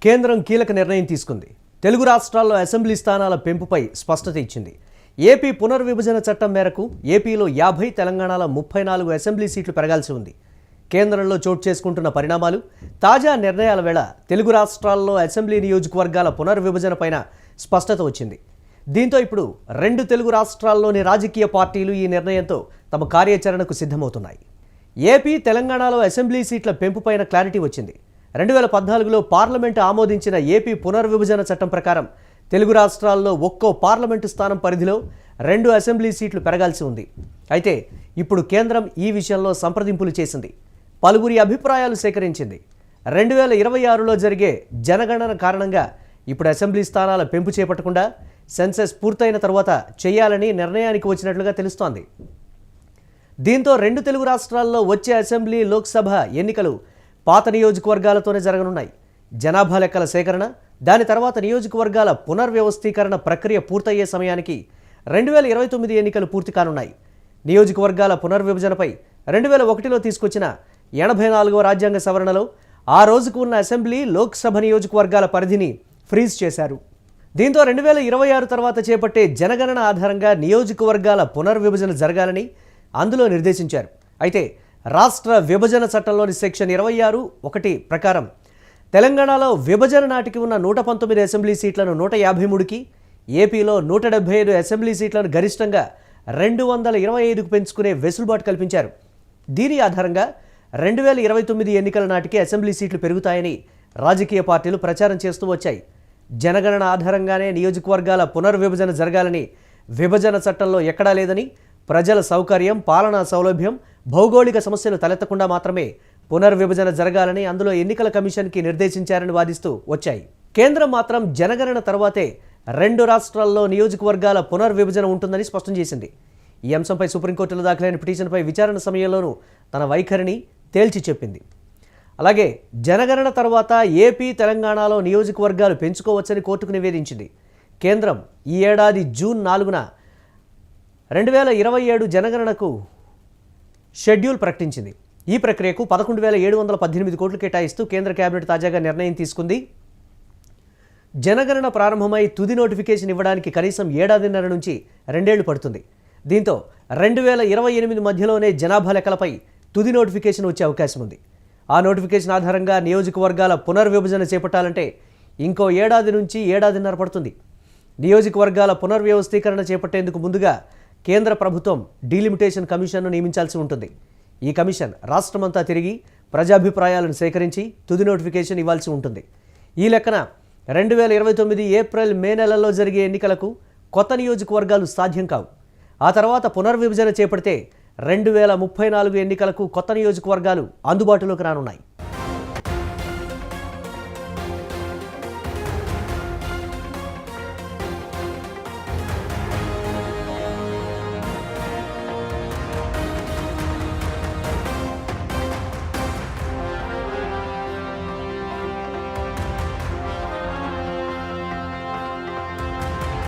కేంద్రం కీలక నిర్ణయం తీసుకుంది. తెలుగు రాష్ట్రాల్లో అసెంబ్లీ స్థానాల పెంపుపై స్పష్టత ఇచ్చింది. ఏపీ పునర్విభజన చట్టం మేరకు ఏపీలో 50, తెలంగాణలో 34 అసెంబ్లీ సీట్లు పెరగాల్సి ఉంది. కేంద్రంలో చోటు చేసుకుంటున్న పరిణామాలు, తాజా నిర్ణయాల వేళ తెలుగు రాష్ట్రాల్లో అసెంబ్లీ నియోజకవర్గాల పునర్విభజనపైన స్పష్టత వచ్చింది. దీంతో ఇప్పుడు 2 తెలుగు రాష్ట్రాల్లోని రాజకీయ పార్టీలు ఈ నిర్ణయంతో తమ కార్యాచరణకు సిద్ధమవుతున్నాయి. ఏపీ, తెలంగాణలో అసెంబ్లీ సీట్ల పెంపుపైన క్లారిటీ వచ్చింది. 2014లో పార్లమెంటు ఆమోదించిన ఏపీ పునర్విభజన చట్టం ప్రకారం తెలుగు రాష్ట్రాల్లో ఒక్కో పార్లమెంటు స్థానం పరిధిలో 2 అసెంబ్లీ సీట్లు పెరగాల్సి ఉంది. అయితే ఇప్పుడు కేంద్రం ఈ విషయంలో సంప్రదింపులు చేసింది, పలువురి అభిప్రాయాలు సేకరించింది. 2026లో జరిగే జనగణన కారణంగా ఇప్పుడు అసెంబ్లీ స్థానాల పెంపు చేపట్టకుండా సెన్సెస్ పూర్తయిన తర్వాత చేయాలని నిర్ణయానికి వచ్చినట్లుగా తెలుస్తోంది. దీంతో 2 తెలుగు రాష్ట్రాల్లో వచ్చే అసెంబ్లీ, లోక్సభ ఎన్నికలు పాత నియోజకవర్గాలతోనే జరగనున్నాయి. జనాభా లెక్కల సేకరణ, దాని తర్వాత నియోజకవర్గాల పునర్వ్యవస్థీకరణ ప్రక్రియ పూర్తయ్యే సమయానికి 2029 ఎన్నికలు పూర్తి కానున్నాయి. నియోజకవర్గాల పునర్విభజనపై 2001లో తీసుకొచ్చిన 84వ రాజ్యాంగ సవరణలో ఆ రోజుకు ఉన్న అసెంబ్లీ, లోక్సభ నియోజకవర్గాల పరిధిని ఫ్రీజ్ చేశారు. దీంతో 2026 తర్వాత చేపట్టే జనగణన ఆధారంగా నియోజకవర్గాల పునర్విభజన జరగాలని అందులో నిర్దేశించారు. అయితే రాష్ట్ర విభజన చట్టంలోని సెక్షన్ 26(1) ప్రకారం తెలంగాణలో విభజన నాటికి ఉన్న 119 అసెంబ్లీ సీట్లను 153కి, ఏపీలో 175 అసెంబ్లీ సీట్లను గరిష్టంగా 225కు పెంచుకునే వెసులుబాటు కల్పించారు. దీని ఆధారంగా 2029 ఎన్నికల నాటికి అసెంబ్లీ సీట్లు పెరుగుతాయని రాజకీయ పార్టీలు ప్రచారం చేస్తూ వచ్చాయి. జనగణన ఆధారంగానే నియోజకవర్గాల పునర్విభజన జరగాలని విభజన చట్టంలో ఎక్కడా లేదని, ప్రజల సౌకర్యం, పాలనా సౌలభ్యం, భౌగోళిక సమస్యలు తలెత్తకుండా మాత్రమే పునర్విభజన జరగాలని అందులో ఎన్నికల కమిషన్కి నిర్దేశించారని వాదిస్తూ వచ్చాయి. కేంద్రం మాత్రం జనగణన తర్వాతే 2 రాష్ట్రాల్లో నియోజకవర్గాల పునర్విభజన ఉంటుందని స్పష్టం చేసింది. ఈ అంశంపై సుప్రీంకోర్టులో దాఖలైన పిటిషన్పై విచారణ సమయంలోనూ తన వైఖరిని తేల్చి చెప్పింది. అలాగే జనగణన తర్వాత ఏపీ, తెలంగాణలో నియోజకవర్గాలు పెంచుకోవచ్చని కోర్టుకు నివేదించింది. కేంద్రం ఈ ఏడాది జూన్ 4న 2027 జనగణనకు షెడ్యూల్ ప్రకటించింది. ఈ ప్రక్రియకు 11,718 కోట్లు కేటాయిస్తూ కేంద్ర కేబినెట్ తాజాగా నిర్ణయం తీసుకుంది. జనగణన ప్రారంభమై తుది నోటిఫికేషన్ ఇవ్వడానికి కనీసం 1.5 నుంచి 2 ఏళ్లు పడుతుంది. దీంతో 2028 మధ్యలోనే జనాభా లెక్కలపై తుది నోటిఫికేషన్ వచ్చే అవకాశం ఉంది. ఆ నోటిఫికేషన్ ఆధారంగా నియోజకవర్గాల పునర్విభజన చేపట్టాలంటే ఇంకో 1.5 నుంచి 1.5 పడుతుంది. నియోజకవర్గాల పునర్వ్యవస్థీకరణ చేపట్టేందుకు ముందుగా కేంద్ర ప్రభుత్వం డీలిమిటేషన్ కమిషన్ను నియమించాల్సి ఉంటుంది. ఈ కమిషన్ రాష్ట్రమంతా తిరిగి ప్రజాభిప్రాయాలను సేకరించి తుది నోటిఫికేషన్ ఇవ్వాల్సి ఉంటుంది. ఈ లెక్కన 2029 ఏప్రిల్, మే నెలల్లో జరిగే ఎన్నికలకు కొత్త నియోజకవర్గాలు సాధ్యం కావు. ఆ తర్వాత పునర్విభజన చేపడితే 2034 ఎన్నికలకు కొత్త నియోజకవర్గాలు అందుబాటులోకి రానున్నాయి.